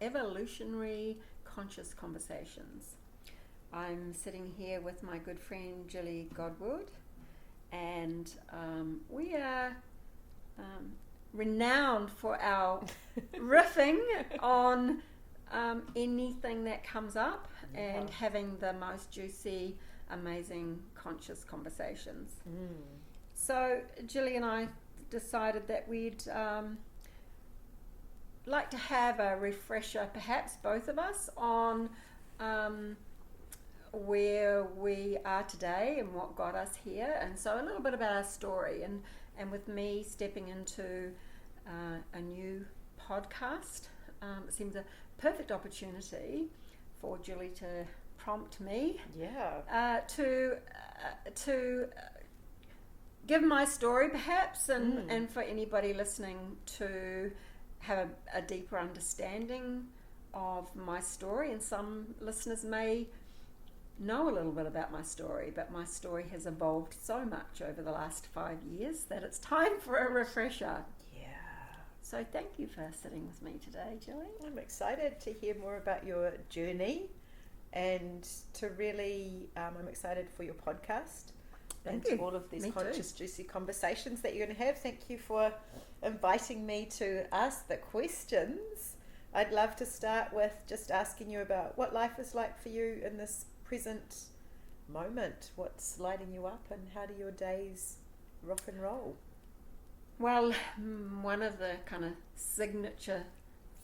Evolutionary Conscious Conversations. I'm sitting here with my good friend Julie Godwood, and we are renowned for our riffing on anything that comes up and having the most juicy, amazing, conscious conversations. So Julie and I decided that we'd like to have a refresher, perhaps both of us, on where we are today and what got us here, and so a little bit about our story, and with me stepping into a new podcast, it seems a perfect opportunity for Julie to prompt me to give my story perhaps, and for anybody listening to have a deeper understanding of my story. And some listeners may know a little bit about my story, but my story has evolved so much over the last 5 years that it's time for a refresher. So thank you for sitting with me today, Julie. I'm excited to hear more about your journey, and to really, I'm excited for your podcast and all of these conscious, juicy conversations that you're going to have. Thank you for inviting me to ask the questions. I'd love to start with just asking you about what life is like for you in this present moment. What's lighting you up, and how do your days rock and roll? Well, one of the kind of signature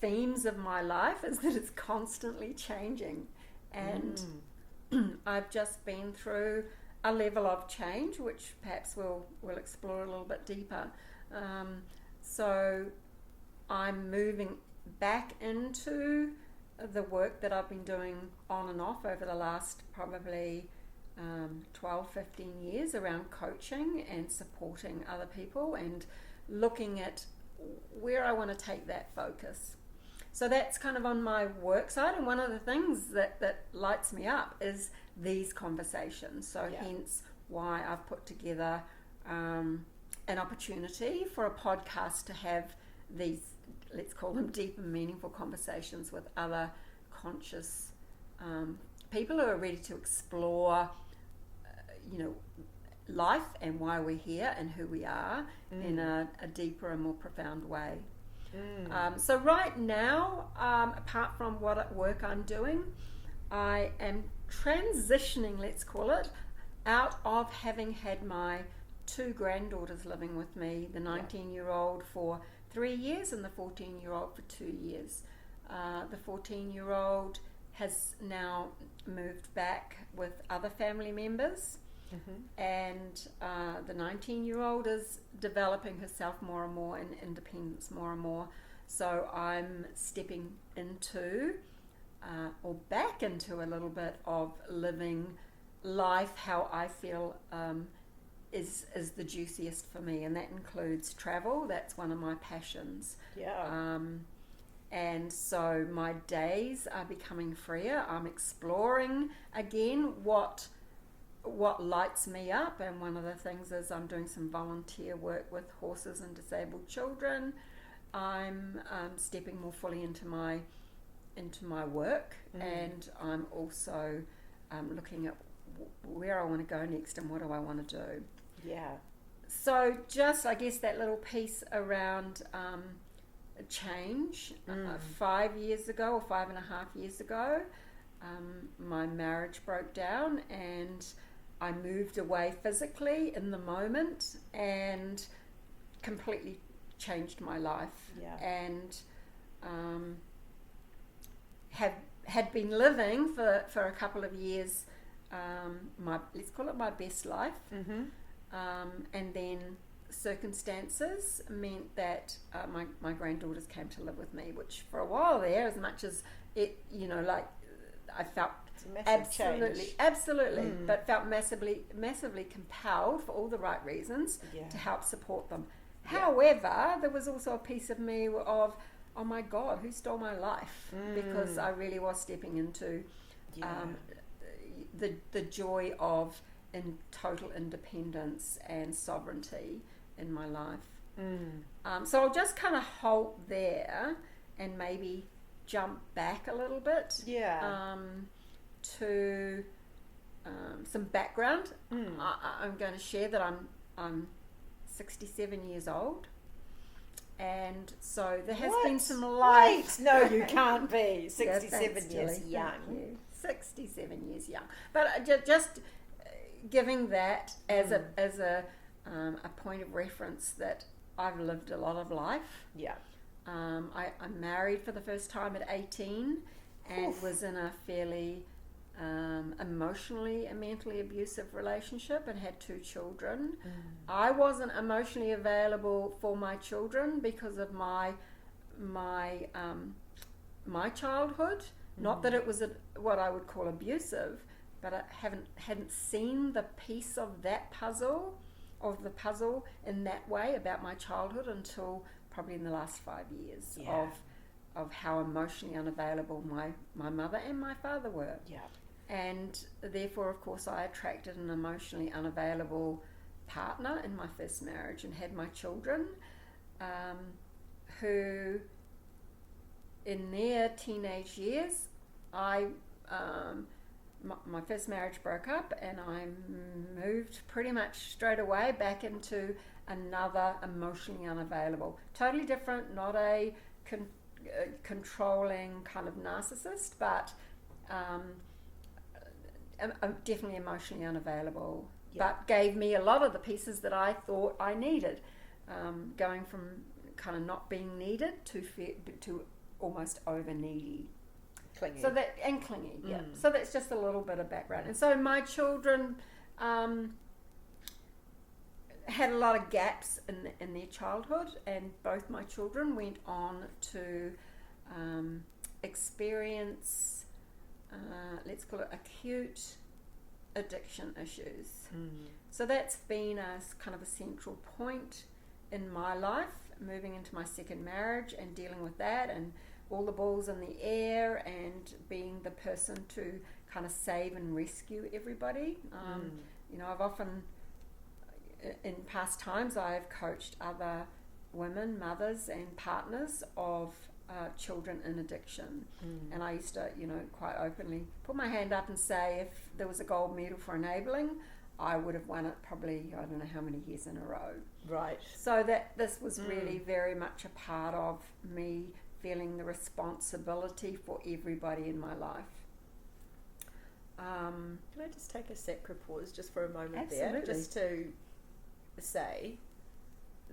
themes of my life is that it's constantly changing, and I've just been through a level of change which perhaps we'll explore a little bit deeper. So I'm moving back into the work that I've been doing on and off over the last probably 12, 15 years around coaching and supporting other people, and looking at where I want to take that focus. So that's kind of on my work side, and one of the things that lights me up is these conversations. So hence why I've put together an opportunity for a podcast to have these, let's call them deep and meaningful conversations with other conscious people who are ready to explore life and why we're here and who we are in a deeper and more profound way. So right now, apart from what work I'm doing, I am transitioning, let's call it, out of having had my 2 granddaughters living with me, the 19-year-old for 3 years and the 14-year-old for 2 years. The 14-year-old has now moved back with other family members, and the 19-year-old is developing herself more and more in independence more and more. So I'm stepping into or back into a little bit of living life how I feel is the juiciest for me, and that includes travel. That's one of my passions. And so my days are becoming freer. I'm exploring again what lights me up, and one of the things is I'm doing some volunteer work with horses and disabled children. I'm stepping more fully into my work, and I'm also looking at where I want to go next and what do I want to do. So just, I guess, that little piece around change. 5 years ago, or 5.5 years ago, my marriage broke down, and I moved away physically in the moment and completely changed my life. And had been living for a couple of years, let's call it my best life. And then circumstances meant that my granddaughters came to live with me, which for a while there, as much as it, I felt absolutely, but felt massively compelled for all the right reasons to help support them. However, there was also a piece of me of, oh my God, who stole my life? Because I really was stepping into the joy of total independence and sovereignty in my life. So I'll just kind of halt there and maybe jump back a little bit. Yeah. To some background. I'm going to share that I'm 67 years old, and so there has been some life. Wait, no, you can't be 67 Yeah, years young. 67 years young, but just giving that as a point of reference that I've lived a lot of life. Yeah. I'm married for the first time at 18 and was in a fairly emotionally and mentally abusive relationship and had 2 children. I wasn't emotionally available for my children because of my childhood. Not that it was what I would call abusive, but I hadn't seen the piece of that puzzle in that way about my childhood until probably in the last 5 years of how emotionally unavailable my mother and my father were. Yeah. And therefore, of course, I attracted an emotionally unavailable partner in my first marriage and had my children, who in their teenage years, my first marriage broke up and I moved pretty much straight away back into another emotionally unavailable. Totally different, not a controlling kind of narcissist, but definitely emotionally unavailable, but gave me a lot of the pieces that I thought I needed, going from kind of not being needed to almost over needy. Clingy. So that, and clingy, yeah. So that's just a little bit of background. And so my children had a lot of gaps in their childhood, and both my children went on to experience, let's call it acute addiction issues. So that's been a kind of a central point in my life, moving into my second marriage and dealing with that and all the balls in the air and being the person to kind of save and rescue everybody. You know, I've often, in past times, I've coached other women, mothers and partners of children in addiction. And I used to, you know, quite openly put my hand up and say if there was a gold medal for enabling, I would have won it probably, I don't know how many years in a row. Right. So that this was really very much a part of me feeling the responsibility for everybody in my life. Can I just take a sacred pause just for a moment? Absolutely. There, just to say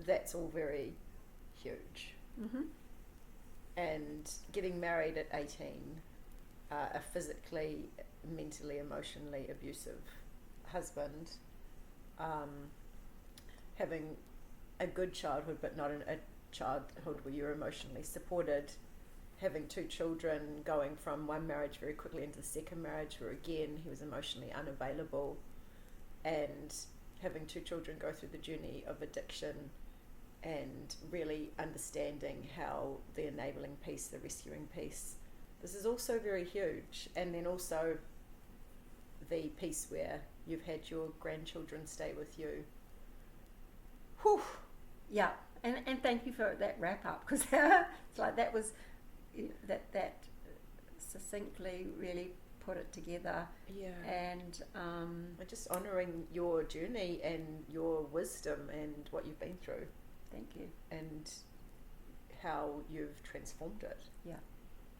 that's all very huge. And getting married at 18, a physically, mentally, emotionally abusive husband, having a good childhood but not a childhood where you're emotionally supported, having 2 children, going from one marriage very quickly into the second marriage where again he was emotionally unavailable, and having 2 children go through the journey of addiction and really understanding how the enabling piece, the rescuing piece, this is also very huge. And then also the piece where you've had your grandchildren stay with you. Whew. Yeah, and thank you for that wrap up, because it's like that was that succinctly really put it together. Yeah. And just honouring your journey and your wisdom and what you've been through. Thank you. And how you've transformed it. Yeah.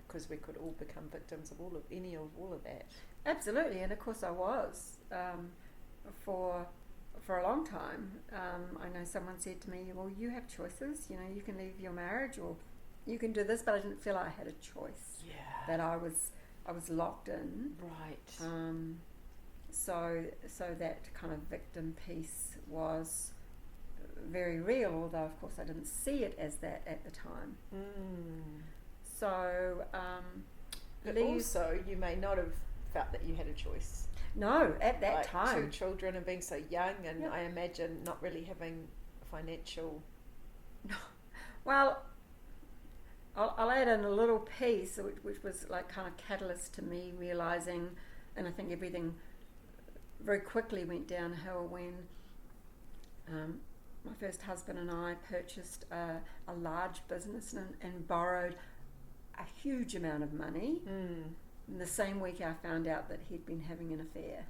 Because we could all become victims of all of that. Absolutely, and of course I was for a long time. I know someone said to me, well, you have choices, you know, you can leave your marriage or you can do this, but I didn't feel I had a choice. Yeah. That I was locked in. Right. So that kind of victim piece was very real, although of course I didn't see it as that at the time. So but also you may not have felt that you had a choice. No, at that like time. 2 children and being so young, and Yep. I imagine not really having financial. Well, I'll add in a little piece which was like kind of catalyst to me realizing, and I think everything very quickly went downhill when my first husband and I purchased a large business and borrowed a huge amount of money. And the same week I found out that he'd been having an affair.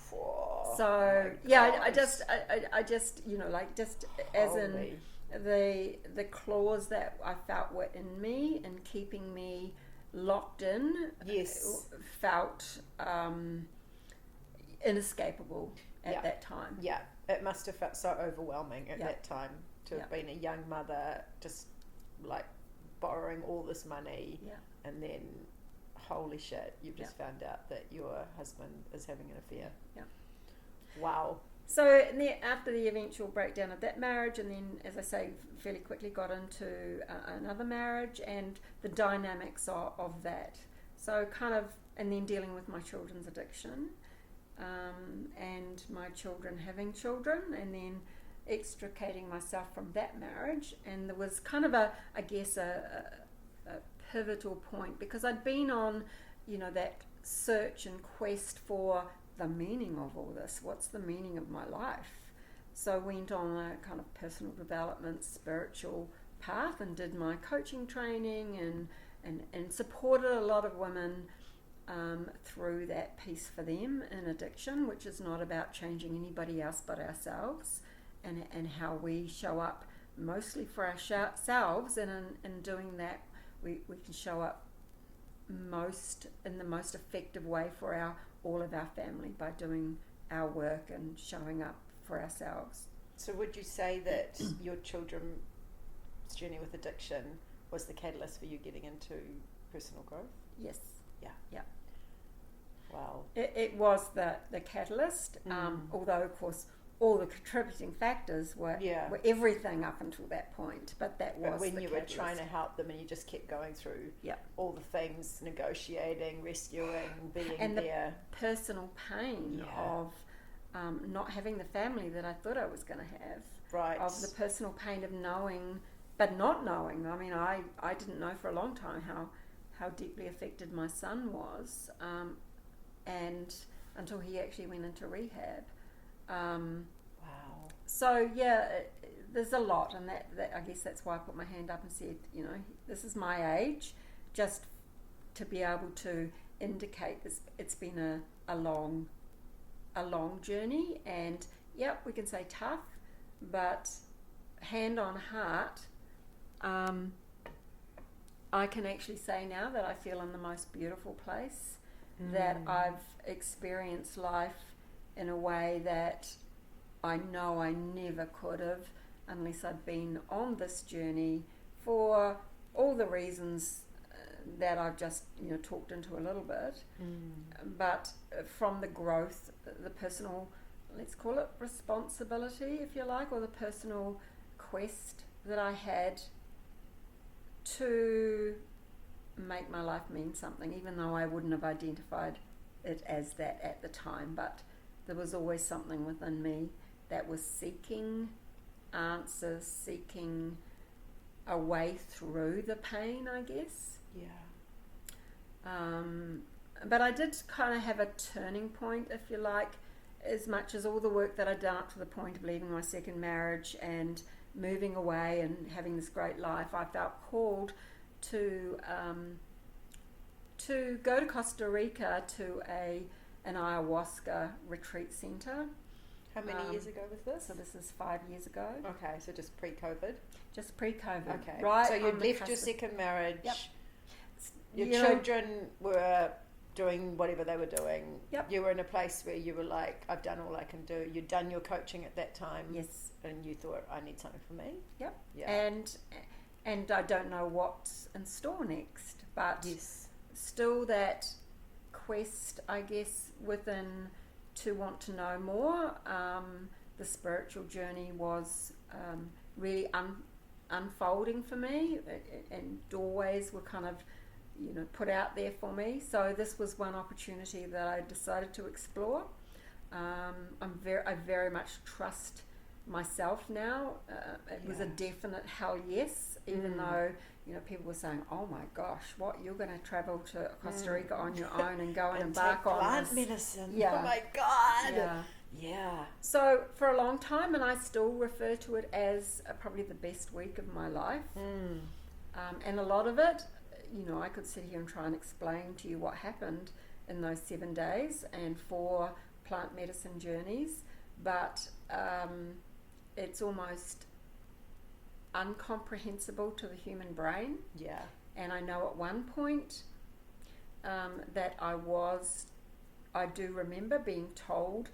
Whoa, So yeah, I just like just as in the claws that I felt were in me and keeping me locked in, felt inescapable at that time. Yeah, it must have felt so overwhelming at that time to have been a young mother, just like borrowing all this money, and then holy shit, you've just found out that your husband is having an affair. Yeah. Wow. So after the eventual breakdown of that marriage, and then, as I say, fairly quickly got into another marriage and the dynamics of that. So kind of, and then dealing with my children's addiction, and my children having children, and then extricating myself from that marriage. And there was kind of a pivotal point, because I'd been on, that search and quest for the meaning of all this. What's the meaning of my life? So I went on a kind of personal development, spiritual path, and did my coaching training and supported a lot of women through that piece for them in addiction, which is not about changing anybody else but ourselves, and how we show up mostly for ourselves, and in doing that we can show up in the most effective way for all of our family by doing our work and showing up for ourselves. So would you say that your children's journey with addiction was the catalyst for you getting into personal growth? Yes. Yeah. Wow. It was the catalyst, although of course all the contributing factors were everything up until that point, but that was when the you catalyst. were trying to help them and you just kept going through all the things, negotiating, rescuing, being and there. The personal pain of not having the family that I thought I was going to have. Right. Of the personal pain of knowing, but not knowing. I mean, I didn't know for a long time how deeply affected my son was, and until he actually went into rehab. Wow. So there's a lot, and that I guess that's why I put my hand up and said, this is my age, just to be able to indicate this. It's been a long journey, and we can say tough, but hand on heart, I can actually say now that I feel in the most beautiful place, that I've experienced life in a way that I know I never could have unless I'd been on this journey for all the reasons that I've just talked into a little bit, but from the growth, the personal, let's call it responsibility if you like, or the personal quest that I had to make my life mean something, even though I wouldn't have identified it as that at the time, but there was always something within me that was seeking answers, seeking a way through the pain, I guess. But I did kind of have a turning point, if you like, as much as all the work that I'd done up to the point of leaving my second marriage and moving away and having this great life. I felt called to go to Costa Rica to an ayahuasca retreat center. How many years ago was this? So this is 5 years ago. Okay, so just pre-COVID? Just pre-COVID. Okay. Right. So you left your second marriage. Yep. Your children were doing whatever they were doing. Yep. You were in a place where you were like, I've done all I can do. You'd done your coaching at that time. Yes. And you thought, I need something for me. Yep. Yeah. And I don't know what's in store next, but still that quest, I guess, within to want to know more. The spiritual journey was really unfolding for me, and doorways were kind of put out there for me. So this was one opportunity that I decided to explore. I very much trust myself now. It was a definite hell yes, even though people were saying, "Oh my gosh, what, you're going to travel to Costa Rica on your own and go and embark on plant medicine? Yeah. Oh my god!" Yeah. So for a long time, and I still refer to it as probably the best week of my life, and a lot of it, I could sit here and try and explain to you what happened in those 7 days and 4 plant medicine journeys, but it's almost incomprehensible to the human brain. Yeah. And I know at one point that I do remember being told,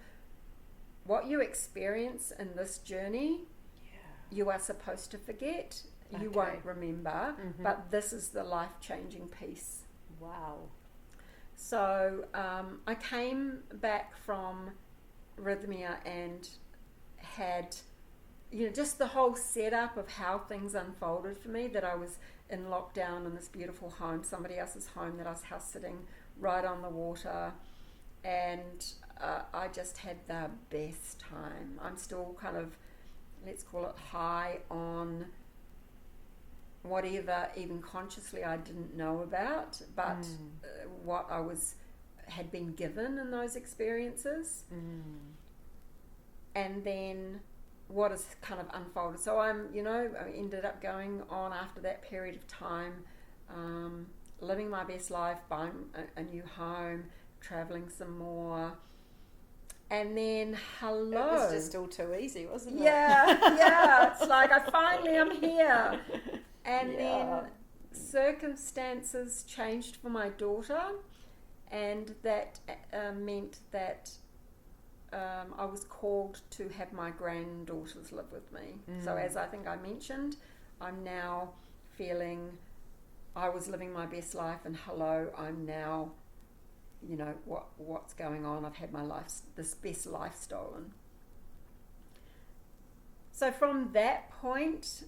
what you experience in this journey, you are supposed to forget. You won't remember, but this is the life-changing piece. Wow. So I came back from arrhythmia and had, just the whole setup of how things unfolded for me, that I was in lockdown in this beautiful home, somebody else's home, that I was house sitting right on the water, and I just had the best time. I'm still kind of, let's call it high on whatever even consciously I didn't know about, but what I had been given in those experiences. And then what has kind of unfolded. So I ended up going on after that period of time, living my best life, buying a new home, traveling some more. And then, It was just all too easy, wasn't it? Yeah, it's like I finally am here. And then circumstances changed for my daughter, and that meant that I was called to have my granddaughters live with me. So as I think I mentioned, I'm now feeling I was living my best life, and I'm now, what's going on? I've had this best life stolen. So from that point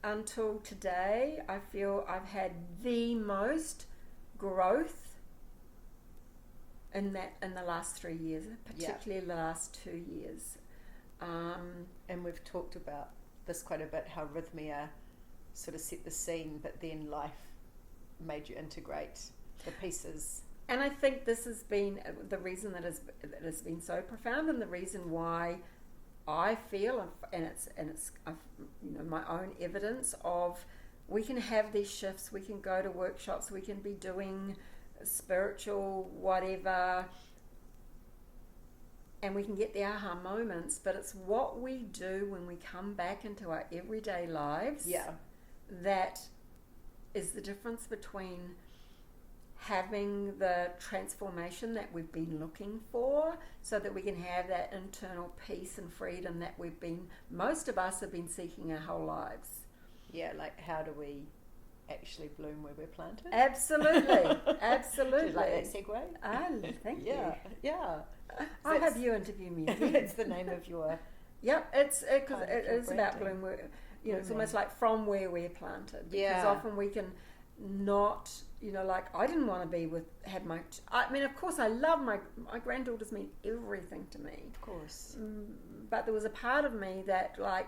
until today, I feel I've had the most growth in the last 3 years, particularly the last 2 years. And we've talked about this quite a bit, how rhythmia sort of set the scene, but then life made you integrate the pieces. And I think this has been the reason that has been so profound, and the reason why I feel, and it's my own evidence of, we can have these shifts, we can go to workshops, we can be doing spiritual whatever, and we can get the aha moments, but it's what we do when we come back into our everyday lives that is the difference between having the transformation that we've been looking for, so that we can have that internal peace and freedom that most of us have been seeking our whole lives. Yeah, like how do we actually bloom where we're planted? Absolutely. Do you like that segue? Thank you. Yeah. I'll have you interview me again. It's the name of your... Yep, it is about bloom where, it's almost like from where we're planted. Because often we can not, I didn't want to of course I love my granddaughters, mean everything to me. Of course. But there was a part of me that I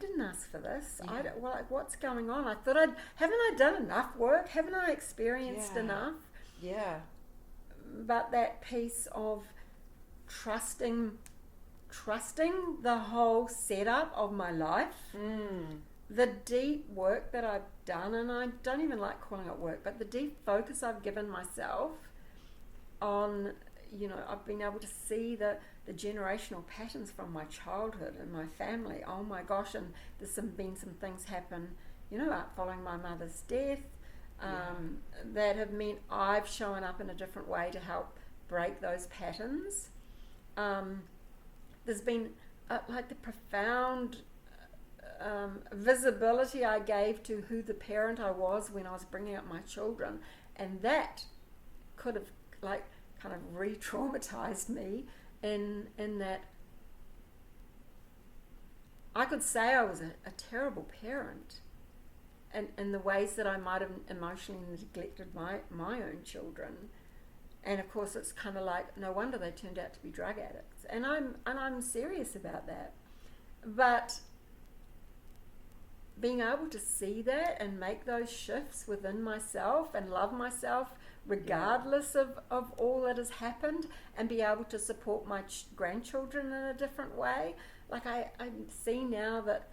didn't ask for this. Yeah. What's going on? I thought haven't I done enough work? Haven't I experienced enough? Yeah. But that piece of trusting the whole setup of my life, the deep work that I've done, and I don't even like calling it work, but the deep focus I've given myself on, I've been able to see the generational patterns from my childhood and my family. Oh my gosh, and there's been some things happen, following my mother's death, that have meant I've shown up in a different way to help break those patterns. There's been the profound visibility I gave to who the parent I was when I was bringing up my children, and that could have kind of re-traumatized me in that I could say I was a terrible parent, and in the ways that I might have emotionally neglected my own children. And of course it's kind of no wonder they turned out to be drug addicts, and I'm serious about that. But being able to see that and make those shifts within myself and love myself regardless of all that has happened, and be able to support my grandchildren in a different way. I see now that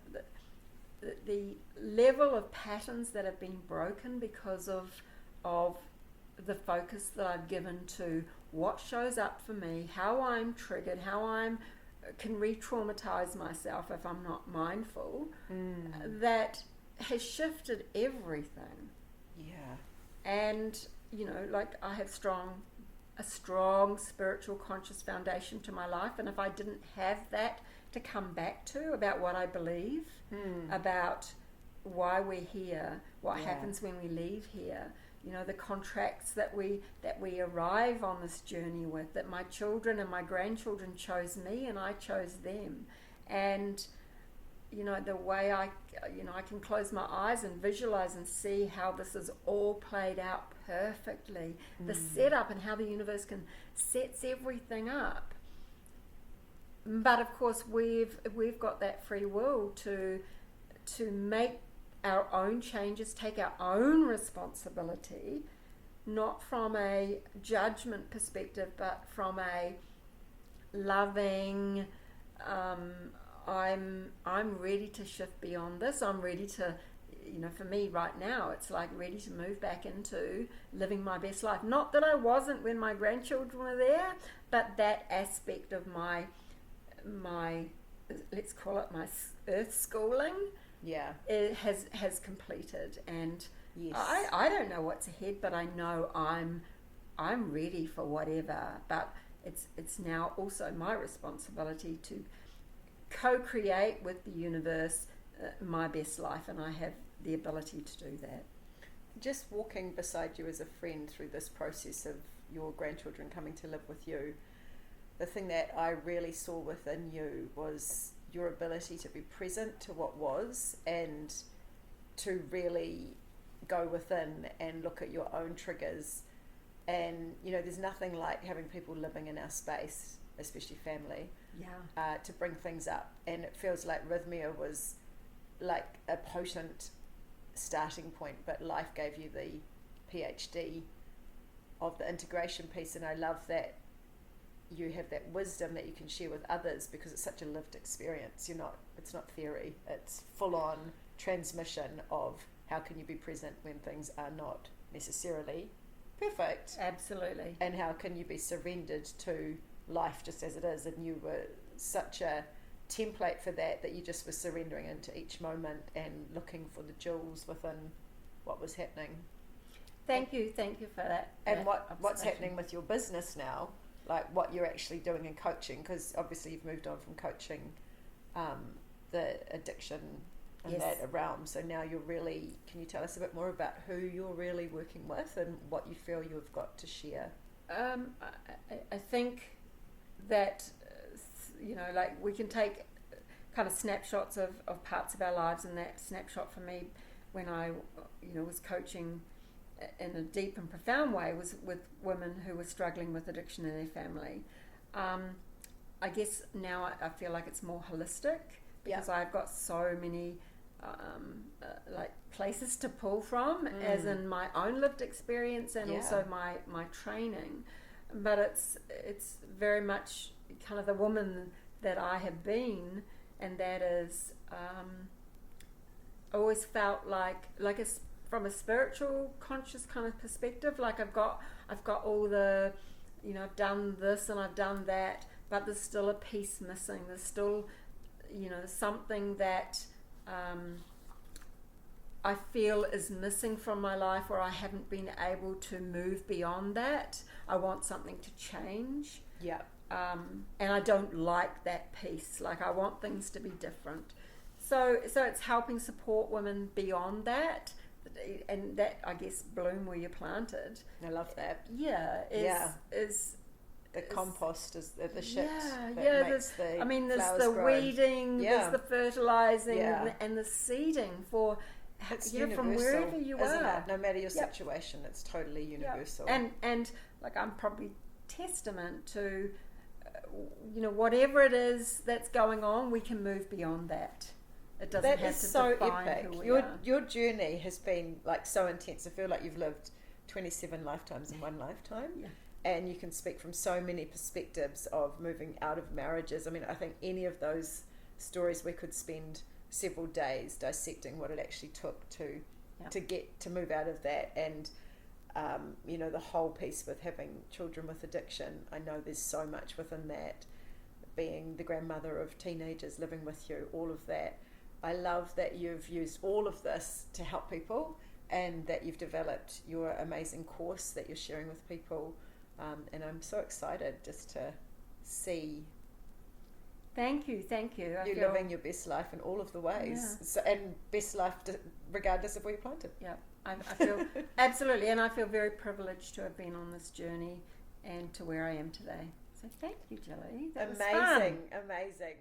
the level of patterns that have been broken because of the focus that I've given to what shows up for me, how I'm triggered, how I'm can re-traumatize myself if I'm not mindful, that has shifted everything. Yeah. And, you know, like I have a strong spiritual conscious foundation to my life, and if I didn't have that to come back to about what I believe, about why we're here, what happens when we leave here, you know, the contracts that we arrive on this journey with, that my children and my grandchildren chose me and I chose them, and you know, the way I can close my eyes and visualize and see how this is all played out perfectly, the setup and how the universe sets everything up. But of course, we've got that free will to make our own changes, take our own responsibility, not from a judgment perspective, but from a loving, I'm ready to shift beyond this. I'm ready to, you know, for me right now, it's like ready to move back into living my best life. Not that I wasn't when my grandchildren were there, but that aspect of my let's call it my earth schooling, it has completed. And I don't know what's ahead, but I know I'm ready for whatever. But it's now also my responsibility to co-create with the universe my best life, and I have the ability to do that. Just walking beside you as a friend through this process of your grandchildren coming to live with you, the thing that I really saw within you was your ability to be present to what was, and to really go within and look at your own triggers. And you know, there's nothing like having people living in our space, especially family, to bring things up. And it feels like Rhythmia was like a potent starting point, but life gave you the PhD of the integration piece. And I love that you have that wisdom that you can share with others, because it's such a lived experience. It's not theory, it's full on transmission of how can you be present when things are not necessarily perfect. Absolutely. And how can you be surrendered to life just as it is. And you were such a template for that you just were surrendering into each moment and looking for the jewels within what was happening. Thank you for that. And what's happening with your business now, like what you're actually doing in coaching, because obviously you've moved on from coaching the addiction and that realm, so now you're really, can you tell us a bit more about who you're really working with and what you feel you've got to share? I think that you know, like we can take kind of snapshots of parts of our lives, and that snapshot for me when I was coaching in a deep and profound way was with women who were struggling with addiction in their family. I guess now I feel like it's more holistic, because I've got so many like places to pull from, as in my own lived experience and also my training. But it's very much kind of the woman that I have been, and that is always felt like from a spiritual conscious kind of perspective, like I've got all the, you know, I've done this and I've done that, but there's still a piece missing. There's still, you know, something that I feel is missing from my life, or I haven't been able to move beyond that. I want something to change. And I don't like that piece. Like I want things to be different. So it's helping support women beyond that, and that, I guess, bloom where you're planted. I love that. Is the compost is the shit. There's the weeding, there's the fertilizing, and the seeding for. It's from wherever you are, it? No matter your situation, it's totally universal. And like I'm probably testament to, whatever it is that's going on, we can move beyond that. It doesn't have to define epic. Who we are. Your journey has been like so intense. I feel like you've lived 27 lifetimes in one lifetime. And you can speak from so many perspectives of moving out of marriages. I mean, I think any of those stories we could spend several days dissecting what it actually took to Yeah. to move out of that. And you know, the whole piece with having children with addiction, I know there's so much within that, being the grandmother of teenagers living with you, all of that. I love that you've used all of this to help people, and that you've developed your amazing course that you're sharing with people, and I'm so excited just to see Thank you. you living your best life in all of the ways. Yeah. So, and best life regardless of where you're planted. Yeah, I feel absolutely, and I feel very privileged to have been on this journey and to where I am today. So thank you, Jilly. That was fun. Amazing.